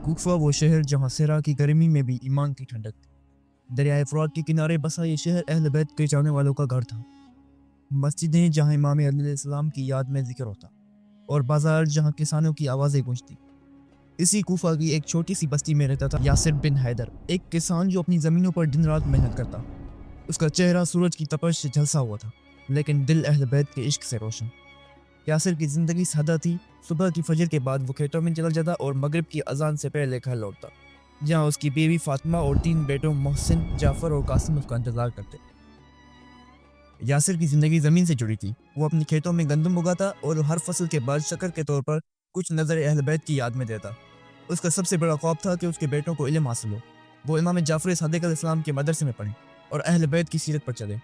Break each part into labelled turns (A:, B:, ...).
A: कोफा वो शहर जहाँ सिरा की गर्मी में भी ईमान की ठंडक थी। दरियाए फ़ुरात के किनारे बसा ये शहर अहल बैत के चाहने वालों का घर था। मस्जिदें जहाँ इमाम अलैहिस्सलाम की याद में जिक्र होता और बाजार जहाँ किसानों की आवाज़ें गूंजती। इसी कोफा की एक छोटी सी बस्ती में रहता था यासिर बिन हैदर, एक किसान जो अपनी ज़मीनों पर दिन रात मेहनत करता। उसका चेहरा सूरज की तपश से झलसा हुआ था, लेकिन दिल अहल बैत के इश्क से रोशन। यासिर की ज़िंदगी सादा थी। सुबह की फजर के बाद वो खेतों में चला जाता और मगरिब की अजान से पहले घर लौटता, जहाँ उसकी बीवी फातिमा और 3 बेटों मोहसिन, जाफर और कासिम उसका इंतजार करते। यासिर की ज़िंदगी ज़मीन से जुड़ी थी। वो अपने खेतों में गंदम उगाता और हर फसल के बाद शक्कर के तौर पर कुछ नज़र अहल बैत की याद में देता। उसका सबसे बड़ा ख्वाब था कि उसके बेटों को इल्म हासिल हो, वो इमाम जाफर सादिक अलैहिस्सलाम के मदरसे में पढ़ें और अहल बैत की सीरत पर चले।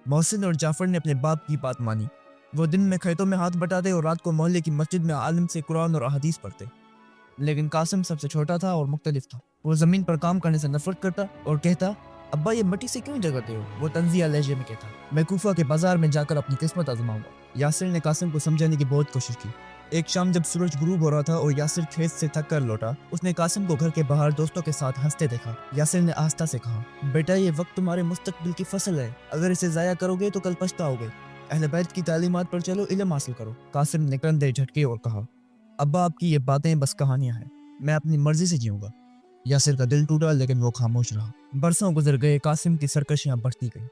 A: मोहसिन और जाफर ने अपने बाप की बात मानी। वो दिन में खेतों में हाथ बटाते और रात को मोहल्ले की मस्जिद में आलिम से कुरान और अहादीस पढ़ते। लेकिन कासिम सबसे छोटा था और मुख्तलिफ था। वो ज़मीन पर काम करने से नफरत करता और कहता, अब्बा ये मिट्टी से क्यों जगाते हो? वो तंजिया लहजे में कहता, मैं कोफा के बाजार में जाकर अपनी किस्मत आजमाऊंगा। यासिर ने कासिम को समझाने की बहुत कोशिश की। एक शाम जब सूरज गुरूब हो रहा था और यासिर खेत से थक कर लौटा, उसने कासिम को घर के बाहर दोस्तों के साथ हंसते देखा। यासिर ने आस्था से कहा, बेटा ये वक्त तुम्हारे मुस्तकबिल की फसल है, अगर इसे ज़ाया करोगे तो कल पछताओगे। अहले बैत की तालीमात पर चलो, इल्म हासिल करो। कासिम ने कंधे झटके और कहा, अब्बा आपकी ये बातें बस कहानियां हैं, मैं अपनी मर्जी से जीऊंगा। यासिर का दिल टूटा, लेकिन वो खामोश रहा। बरसों गुजर गए, कासिम की सरकशियां बढ़ती गई।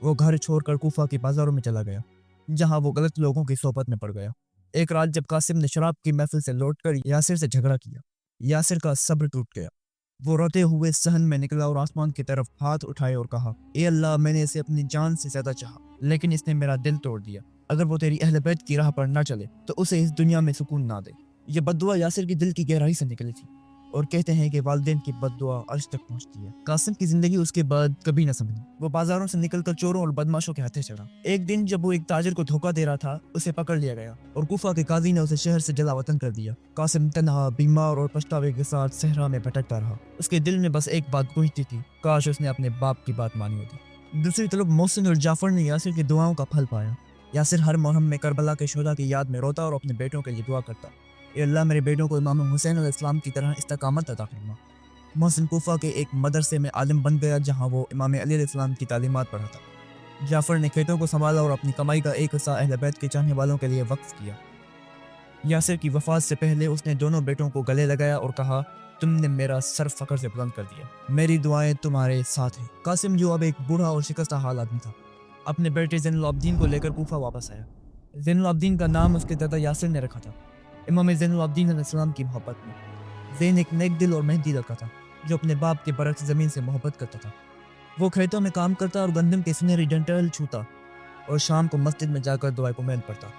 A: वो घर छोड़कर कोफा के बाजारों में चला गया, जहां वो गलत लोगों की सोबत में पड़ गया। एक रात जब कासिम ने शराब की महफिल से लौटकर यासिर से झगड़ा किया, यासिर का सब्र टूट गया। वो रोते हुए सहन में निकला और आसमान की तरफ हाथ उठाए और कहा, ए अल्लाह, मैंने इसे अपनी जान से ज्यादा चाहा, लेकिन इसने मेरा दिल तोड़ दिया। अगर वो तेरी अहले बैत की राह पर ना चले तो उसे इस दुनिया में सुकून ना दे। ये बद्दुआ यासिर की दिल की गहराई से निकली थी, और कहते हैं कि वालिदैन की बद्दुआ अर्श तक पहुंचती है। कासिम की जिंदगी उसके बाद कभी न संभली। वो बाजारों से निकलकर चोरों और बदमाशों के हाथे चढ़ा। एक दिन जब वो एक ताजिर को धोखा दे रहा था, उसे पकड़ लिया गया और कोफा के काजी ने उसे शहर से जला वतन कर दिया। कासिम तन्हा, बीमार और पछतावे के साथ सहरा में भटकता रहा। उसके दिल में बस एक बात गूंजती थी, काश उसने अपने बाप की बात मानी होती। दूसरी तरफ मोहसिन और जाफर ने यासिर की दुआओं का फल पाया। यासिर हर मुहर्रम में करबला के शोधा की याद में रोता और अपने बेटों के लिए दुआ करता, ए अल्लाह, मेरे बेटों को इमाम हुसैन अलैहिस्सलाम की तरह इस्तकामत अता फरमा। मोहसिन कोफा के एक मदरसे में आलिम बन गया, जहां वो इमाम अली अलैहिस्सलाम की तालीमात पढ़ाता। जाफर ने खेतों को संभाला और अपनी कमाई का एक हिस्सा अहले बैत के चाहने वालों के लिए वक्फ किया। यासिर की वफात से पहले उसने दोनों बेटों को गले लगाया और कहा, तुमने मेरा सर फकर से बुलंद कर दिया, मेरी दुआएं तुम्हारे साथ हैं। कासिम, जो अब एक बूढ़ा और शिकस्ता हाल आदमी था, अपने बेटे ज़ैनुल आबिदीन को लेकर कोफा वापस आया। ज़ैनुल आबिदीन का नाम उसके दादा यासिर ने रखा था, इमाम ज़ैनुल आबिदीन अलैहिस्सलाम की मोहब्बत में। ज़ैन एक नेक दिल और मेहनती लड़का था, जो अपने बाप के बरक्स ज़मीन से मोहब्बत करता था। वो खेतों में काम करता और गंदम के सुनहरी डंठल छूता और शाम को मस्जिद में जाकर दुआ कुमैन पढ़ता।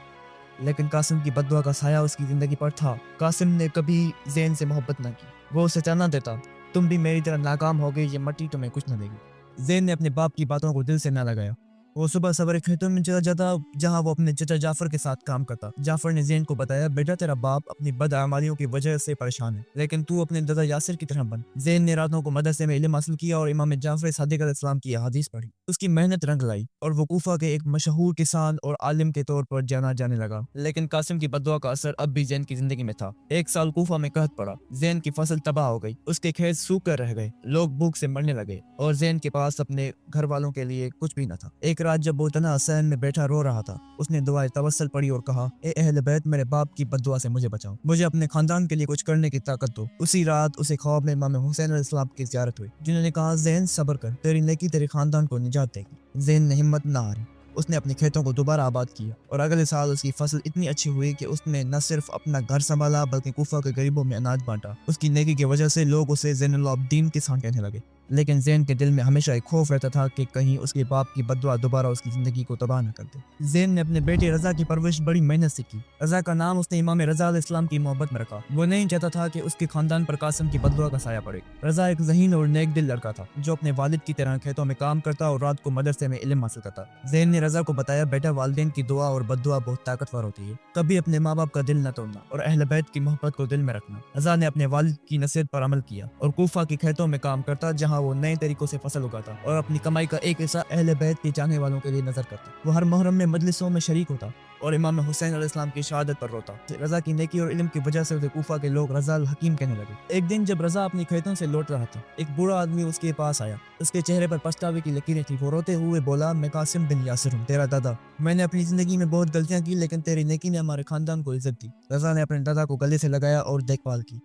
A: लेकिन कासिम की बद्दुआ का साया उसकी ज़िंदगी पर था। कासिम ने कभी ज़ैन से मोहब्बत न की। वो उसे ताना देता, तुम भी मेरी तरह नाकाम हो गई, ये मट्टी तुम्हें कुछ न देगी। ज़ैन ने अपने बाप की बातों को दिल से न लगाया। वो सुबह सवेरे खेतों में चला जाता, जहां वो अपने चचा जाफर के साथ काम करता। जाफर ने ज़ैन को बताया, बेटा तेरा बाप अपनी बदआमालियों की वजह से परेशान है, लेकिन तू अपने दादा यासिर की तरह बन। ज़ैन ने रातों को मदरसे में इल्म हासिल किया और इमाम जाफर सादिक अलैहिस्सलाम की हदीस पढ़ी। उसकी मेहनत रंग लाई और वो कोफा के एक मशहूर किसान और आलिम के तौर पर जाना जाने लगा। लेकिन कासिम की बद्दुआ का असर अब भी ज़ैन की जिंदगी में था। एक साल कोफा में कहत पड़ा, ज़ैन की फसल तबाह हो गई, उसके खेत सूख कर रह गए, लोग भूख से मरने लगे और ज़ैन के पास अपने घर वालों के लिए कुछ भी न था। एक रात जब वो तना सहन में बैठा रो रहा था, उसने दुआए तवस्सुल पढ़ी और कहा, ए अहले बैत, मेरे बाप की बद्दुआ से मुझे बचाओ, मुझे अपने खानदान के लिए कुछ करने की ताकत दो। उसी रात उसे ख्वाब में इमाम हुसैन अलैहिस्सलाम की ज़ियारत हुई, जिन्होंने कहा, ज़ैन सब्र कर, तेरी नेकी तेरे खानदान को निजात देगी। ज़ैन ने हिम्मत न हारी, उसने अपने खेतों को दोबारा आबाद किया और अगले साल उसकी फसल इतनी अच्छी हुई कि उसने न सिर्फ अपना घर संभाला बल्कि कोफा के गरीबों में अनाज बांटा। उसकी नेकी की वजह से लोग उसे ज़ैनुल आबिदीन किसान कहने लगे। लेकिन ज़ैन के दिल में हमेशा एक खौफ रहता था कि कहीं उसके बाप की बद्दुआ दोबारा उसकी ज़िंदगी को तबाह न कर दे। ज़ैन ने अपने बेटे रज़ा की परवरिश बड़ी मेहनत से की। रज़ा का नाम उसने इमाम रज़ा अलैहिस्सलाम की मोहब्बत में रखा। वो नहीं चाहता था कि उसके खानदान पर कासिम की बद्दुआ का साया पड़े। रज़ा एक ज़हीन और नेक दिल लड़का था, जो अपने वालिद की तरह खेतों में काम करता और रात को मदरसे में इल्म हासिल करता। ज़ैन ने रज़ा को बताया, बेटा, वालिदैन की दुआ और बद्दुआ बहुत ताकतवर होती है, कभी अपने माँ बाप का दिल न तोड़ना और अहले बैत की मोहब्बत को दिल में रखना। रज़ा ने अपने वालिद की नसीहत पर अमल किया और कोफा के खेतों में काम करता, जहाँ वो नए तरीकों से फसल उगाता और अपनी कमाई का एक हिस्सा अहले बैत के चाहने वालों के लिए नजर करता। वो हर मुहर्रम में मजलिसों में शरीक होता اور امام حسین علیہ السلام کی شہادت پر روتا۔ رضا کی نیکی اور علم کی وجہ سے اسے کوفہ کے لوگ رضا الحکیم کہنے لگے۔ ایک دن جب رضا اپنی کھیتوں سے لوٹ رہا تھا، ایک بوڑھا آدمی اس کے پاس آیا۔ اس کے چہرے پر پچھتاوے کی لکیریں تھیں۔ وہ روتے ہوئے بولا، میں قاسم بن یاسر ہوں، تیرا دادا۔ میں نے اپنی زندگی میں بہت غلطیاں کی، لیکن تیری نیکی نے ہمارے خاندان کو عزت دی۔ رضا نے اپنے دادا کو گلے سے لگایا اور دیکھ بھال کی۔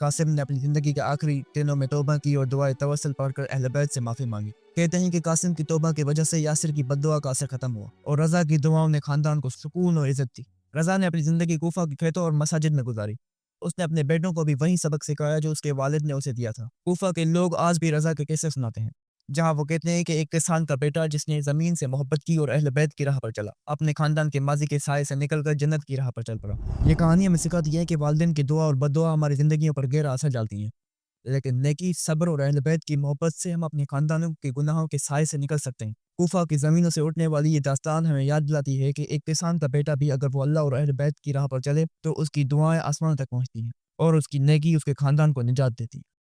A: قاسم نے اپنی زندگی کے آخری دنوں میں توبہ کی اور دعائے توسل پڑھ کر اہل بیت سے معافی مانگی۔ کہتے ہیں کہ قاسم کی توبہ کی وجہ سے یاسر کی بد دعا کا اثر ختم ہوا اور رضا کی دعاؤں نے خاندان کو سکون اور عزت دی۔ رضا نے اپنی زندگی کوفہ کے کھیتوں اور مساجد میں گزاری۔ اس نے اپنے بیٹوں کو بھی وہی سبق سکھایا جو اس کے والد نے اسے دیا تھا۔ کوفہ کے لوگ آج بھی رضا کے قصے سناتے ہیں، جہاں وہ کہتے ہیں کہ ایک کسان کا بیٹا جس نے زمین سے محبت کی اور اہل بیت کی راہ پر چلا، اپنے خاندان کے ماضی کے سائے سے نکل کر جنت کی راہ پر چل پڑا۔ یہ کہانی ہمیں سکھاتی ہے کہ والدین کی دعا اور بد دعا ہماری زندگیوں پر گہرا اثر ڈالتی ہیں، لیکن نیکی، صبر اور اہل بیت کی محبت سے ہم اپنے خاندانوں کے گناہوں کے سائے سے نکل سکتے ہیں۔ کوفہ کی زمینوں سے اٹھنے والی یہ داستان ہمیں یاد دلاتی ہے کہ ایک کسان کا بیٹا بھی اگر وہ اللہ اور اہل بیت کی راہ پر چلے تو اس کی دعائیں آسمان تک پہنچتی ہیں اور اس کی نیکی اس کے خاندان کو نجات دیتی ہے۔